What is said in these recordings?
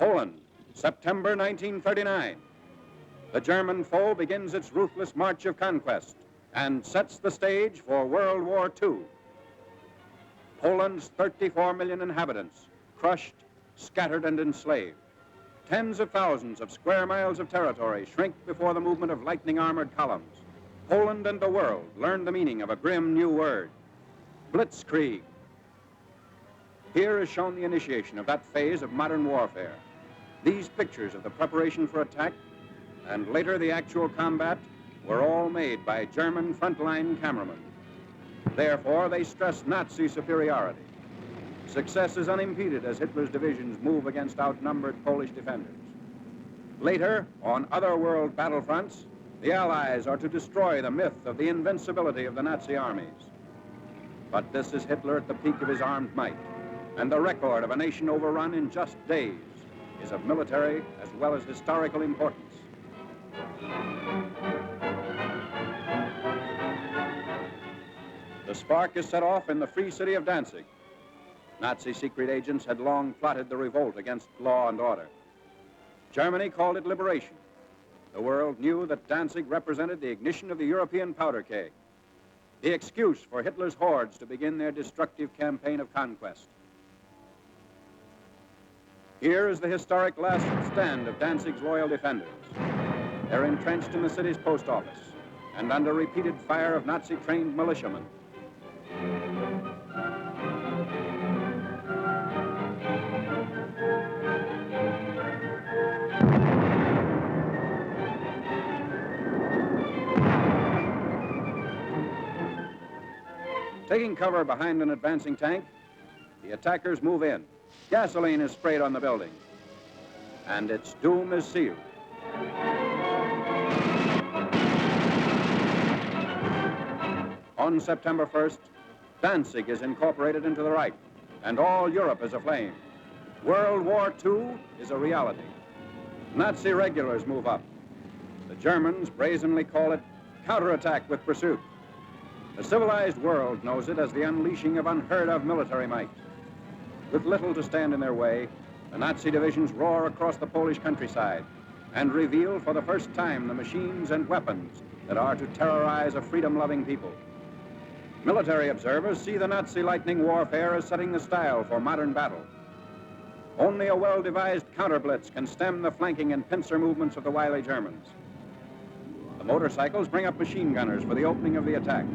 Poland, September 1939. The German foe begins its ruthless march of conquest and sets the stage for World War II. Poland's 34 million inhabitants, crushed, scattered, and enslaved. Tens of thousands of square miles of territory shrink before the movement of lightning-armored columns. Poland and the world learn the meaning of a grim new word, blitzkrieg. Here is shown the initiation of that phase of modern warfare. These pictures of the preparation for attack and later the actual combat were all made by German frontline cameramen. Therefore, they stress Nazi superiority. Success is unimpeded as Hitler's divisions move against outnumbered Polish defenders. Later, on other world battlefronts, the Allies are to destroy the myth of the invincibility of the Nazi armies. But this is Hitler at the peak of his armed might, and the record of a nation overrun in just days is of military as well as historical importance. The spark is set off in the free city of Danzig. Nazi secret agents had long plotted the revolt against law and order. Germany called it liberation. The world knew that Danzig represented the ignition of the European powder keg, the excuse for Hitler's hordes to begin their destructive campaign of conquest. Here is the historic last stand of Danzig's loyal defenders. They're entrenched in the city's post office and under repeated fire of Nazi-trained militiamen. Taking cover behind an advancing tank, the attackers move in. Gasoline is sprayed on the building, and its doom is sealed. On September 1st, Danzig is incorporated into the Reich, and all Europe is aflame. World War II is a reality. Nazi regulars move up. The Germans brazenly call it counterattack with pursuit. The civilized world knows it as the unleashing of unheard-of military might. With little to stand in their way, the Nazi divisions roar across the Polish countryside and reveal for the first time the machines and weapons that are to terrorize a freedom-loving people. Military observers see the Nazi lightning warfare as setting the style for modern battle. Only a well-devised counter-blitz can stem the flanking and pincer movements of the wily Germans. The motorcycles bring up machine gunners for the opening of the attack.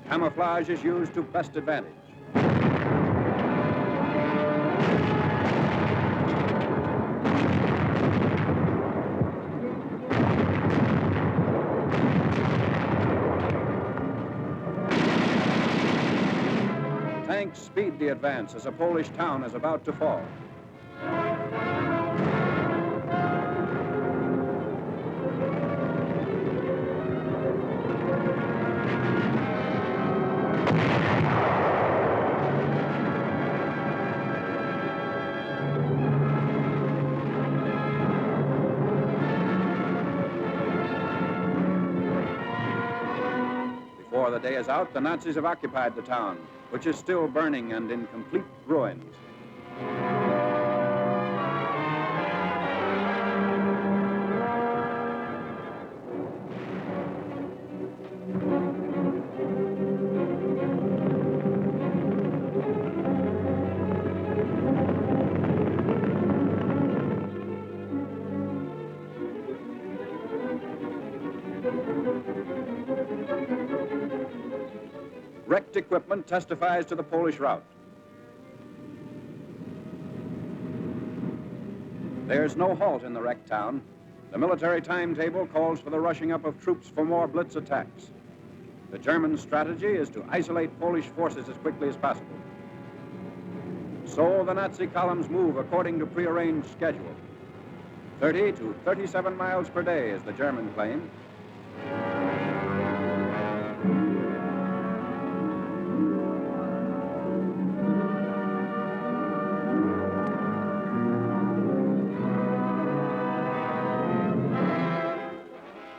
Camouflage is used to best advantage. Tanks speed the advance as a Polish town is about to fall. Before the day is out, the Nazis have occupied the town, which is still burning and in complete ruins. Wrecked equipment testifies to the Polish rout. There's no halt in the wrecked town. The military timetable calls for the rushing up of troops for more blitz attacks. The German strategy is to isolate Polish forces as quickly as possible. So the Nazi columns move according to prearranged schedule. 30 to 37 miles per day is the German claim.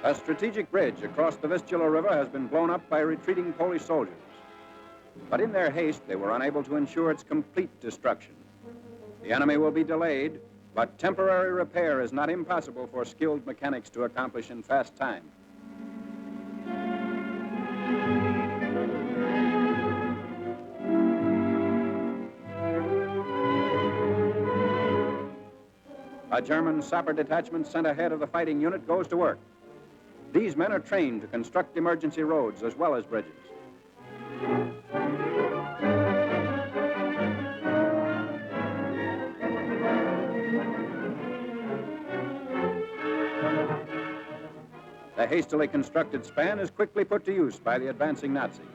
A strategic bridge across the Vistula River has been blown up by retreating Polish soldiers. But in their haste, they were unable to ensure its complete destruction. The enemy will be delayed, but temporary repair is not impossible for skilled mechanics to accomplish in fast time. A German sapper detachment sent ahead of the fighting unit goes to work. These men are trained to construct emergency roads as well as bridges. The hastily constructed span is quickly put to use by the advancing Nazis.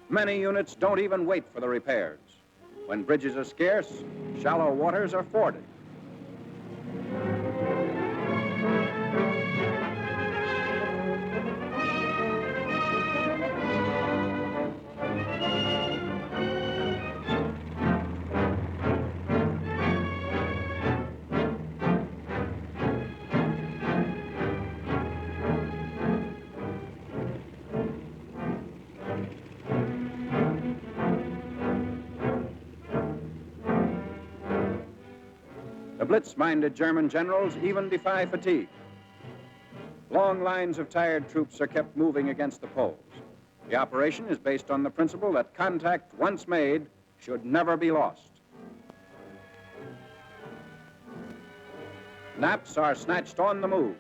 Many units don't even wait for the repairs. When bridges are scarce, shallow waters are forded. The blitz-minded German generals even defy fatigue. Long lines of tired troops are kept moving against the Poles. The operation is based on the principle that contact, once made, should never be lost. Naps are snatched on the move.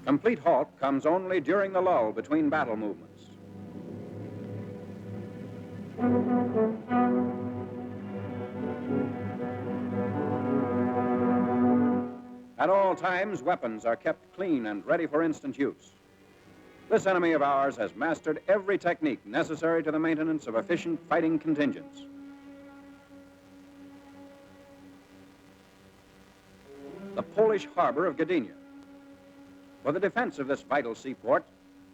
Complete halt comes only during the lull between battle movements. At all times, weapons are kept clean and ready for instant use. This enemy of ours has mastered every technique necessary to the maintenance of efficient fighting contingents. The Polish harbor of Gdynia. For the defense of this vital seaport,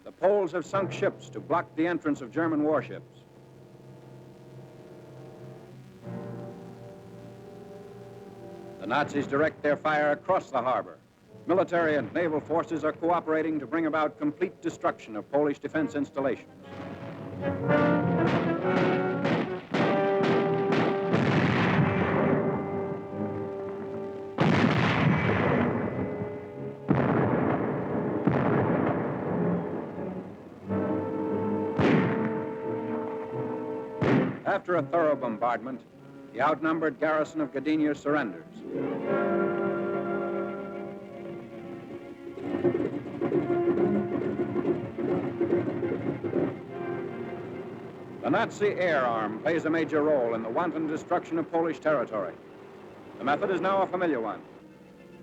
the Poles have sunk ships to block the entrance of German warships. The Nazis direct their fire across the harbor. Military and naval forces are cooperating to bring about complete destruction of Polish defense installations. After a thorough bombardment, the outnumbered garrison of Gdynia surrenders. The Nazi air arm plays a major role in the wanton destruction of Polish territory. The method is now a familiar one.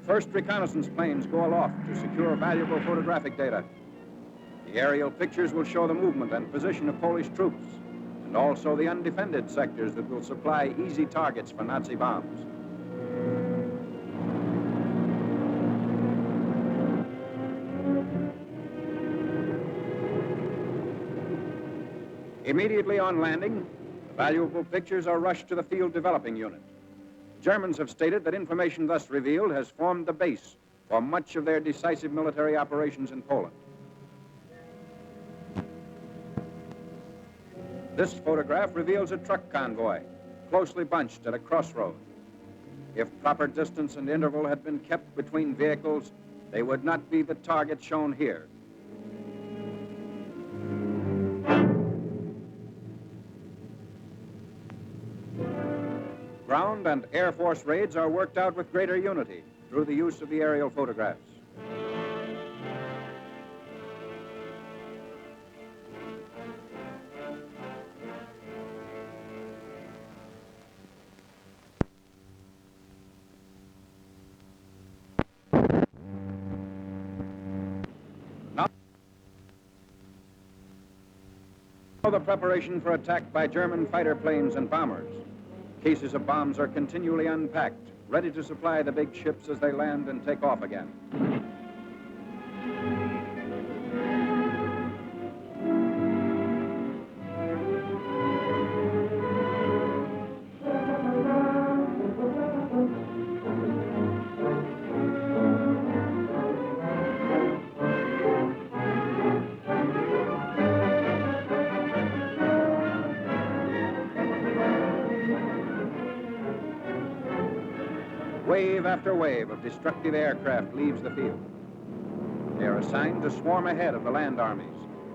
First reconnaissance planes go aloft to secure valuable photographic data. The aerial pictures will show the movement and position of Polish troops, and also the undefended sectors that will supply easy targets for Nazi bombs. Immediately on landing, the valuable pictures are rushed to the field developing unit. Germans have stated that information thus revealed has formed the base for much of their decisive military operations in Poland. This photograph reveals a truck convoy, closely bunched at a crossroad. If proper distance and interval had been kept between vehicles, they would not be the target shown here. ground and Air Force raids are worked out with greater unity through the use of the aerial photographs. The preparation for attack by German fighter planes and bombers. Cases of bombs are continually unpacked, ready to supply the big ships as they land and take off again. Wave after wave of destructive aircraft leaves the field. They are assigned to swarm ahead of the land armies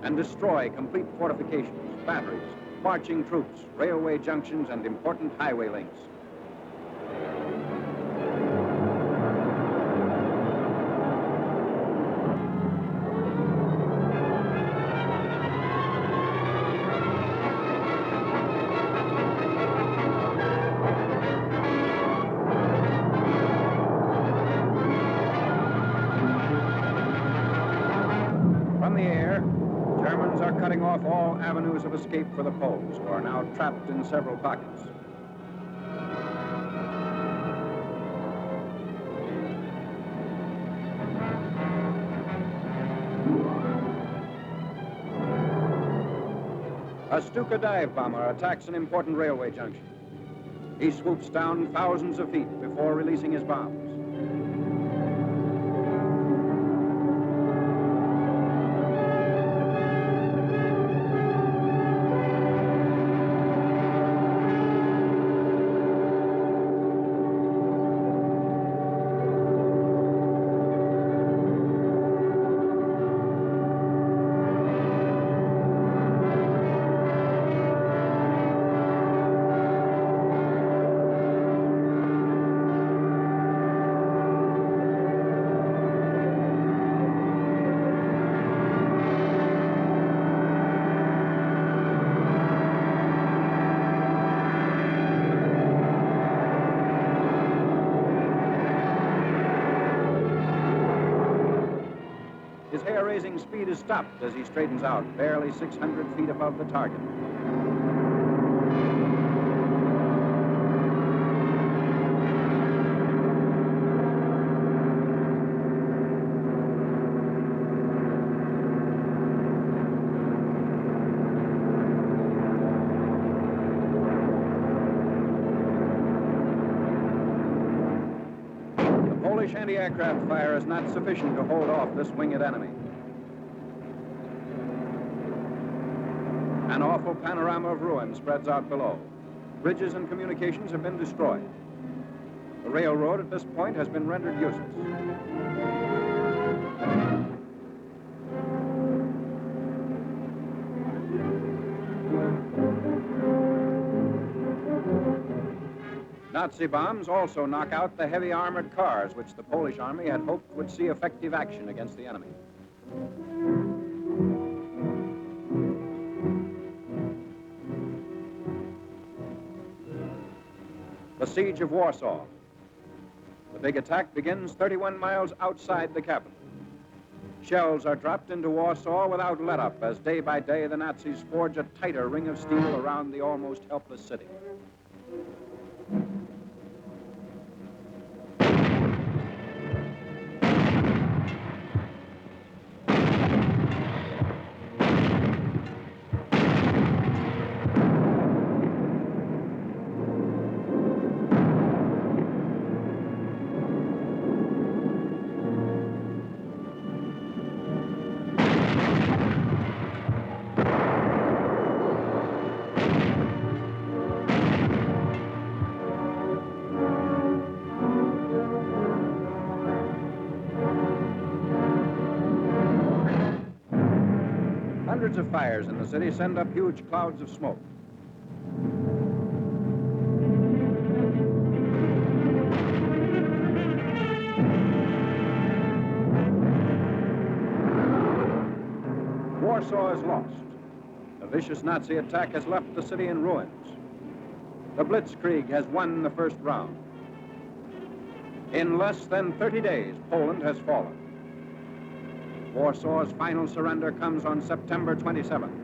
and destroy complete fortifications, batteries, marching troops, railway junctions, and important highway links. From the air, Germans are cutting off all avenues of escape for the Poles, who are now trapped in several pockets. A Stuka dive bomber attacks an important railway junction. He swoops down thousands of feet before releasing his bombs. His hair-raising speed is stopped as he straightens out, barely 600 feet above the target. Polish anti-aircraft fire is not sufficient to hold off this winged enemy. An awful panorama of ruin spreads out below. Bridges and communications have been destroyed. The railroad at this point has been rendered useless. Nazi bombs also knock out the heavy armored cars which the Polish army had hoped would see effective action against the enemy. The siege of Warsaw. The big attack begins 31 miles outside the capital. Shells are dropped into Warsaw without let-up as day by day the Nazis forge a tighter ring of steel around the almost helpless city. Hundreds of fires in the city send up huge clouds of smoke. Warsaw is lost. The vicious Nazi attack has left the city in ruins. The Blitzkrieg has won the first round. In less than 30 days, Poland has fallen. Warsaw's final surrender comes on September 27th.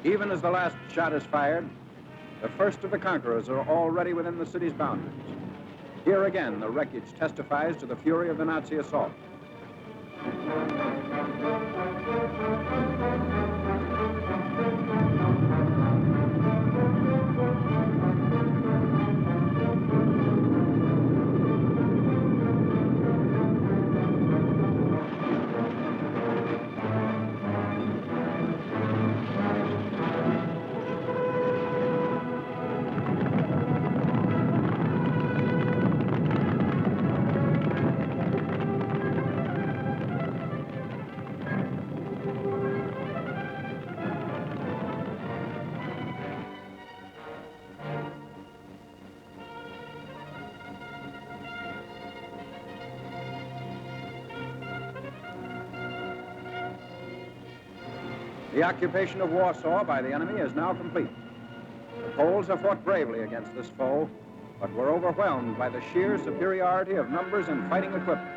Even as the last shot is fired, the first of the conquerors are already within the city's boundaries. Here again, the wreckage testifies to the fury of the Nazi assault. The occupation of Warsaw by the enemy is now complete. The Poles have fought bravely against this foe, but were overwhelmed by the sheer superiority of numbers and fighting equipment.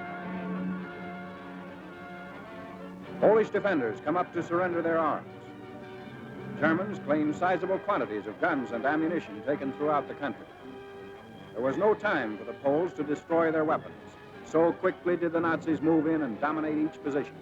Polish defenders come up to surrender their arms. Germans claim sizable quantities of guns and ammunition taken throughout the country. There was no time for the Poles to destroy their weapons. So quickly did the Nazis move in and dominate each position.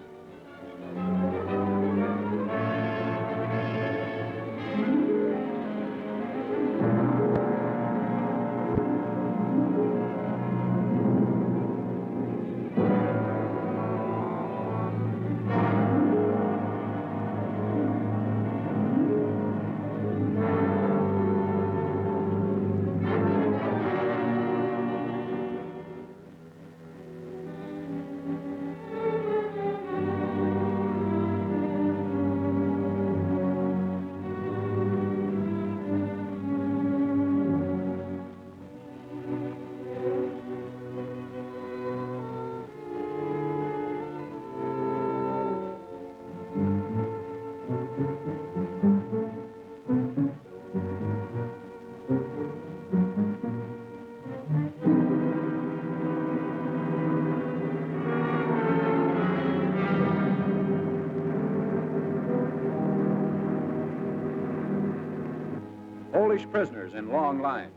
Polish prisoners in long line.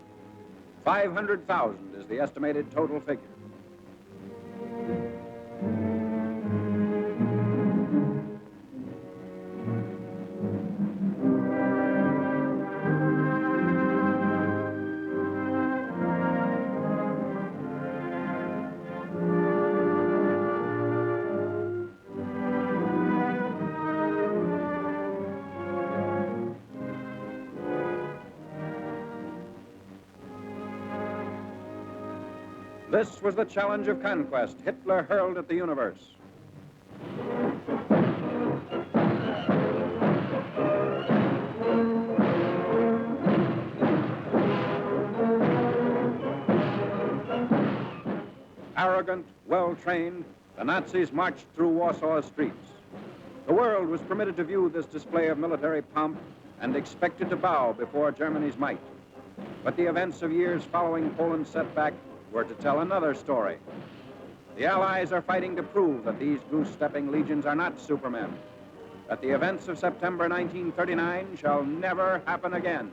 500,000 is the estimated total figure. This was the challenge of conquest Hitler hurled at the universe. Arrogant, well-trained, the Nazis marched through Warsaw's streets. The world was permitted to view this display of military pomp and expected to bow before Germany's might. But the events of years following Poland's setback were to tell another story. The Allies are fighting to prove that these goose-stepping legions are not supermen, that the events of September 1939 shall never happen again.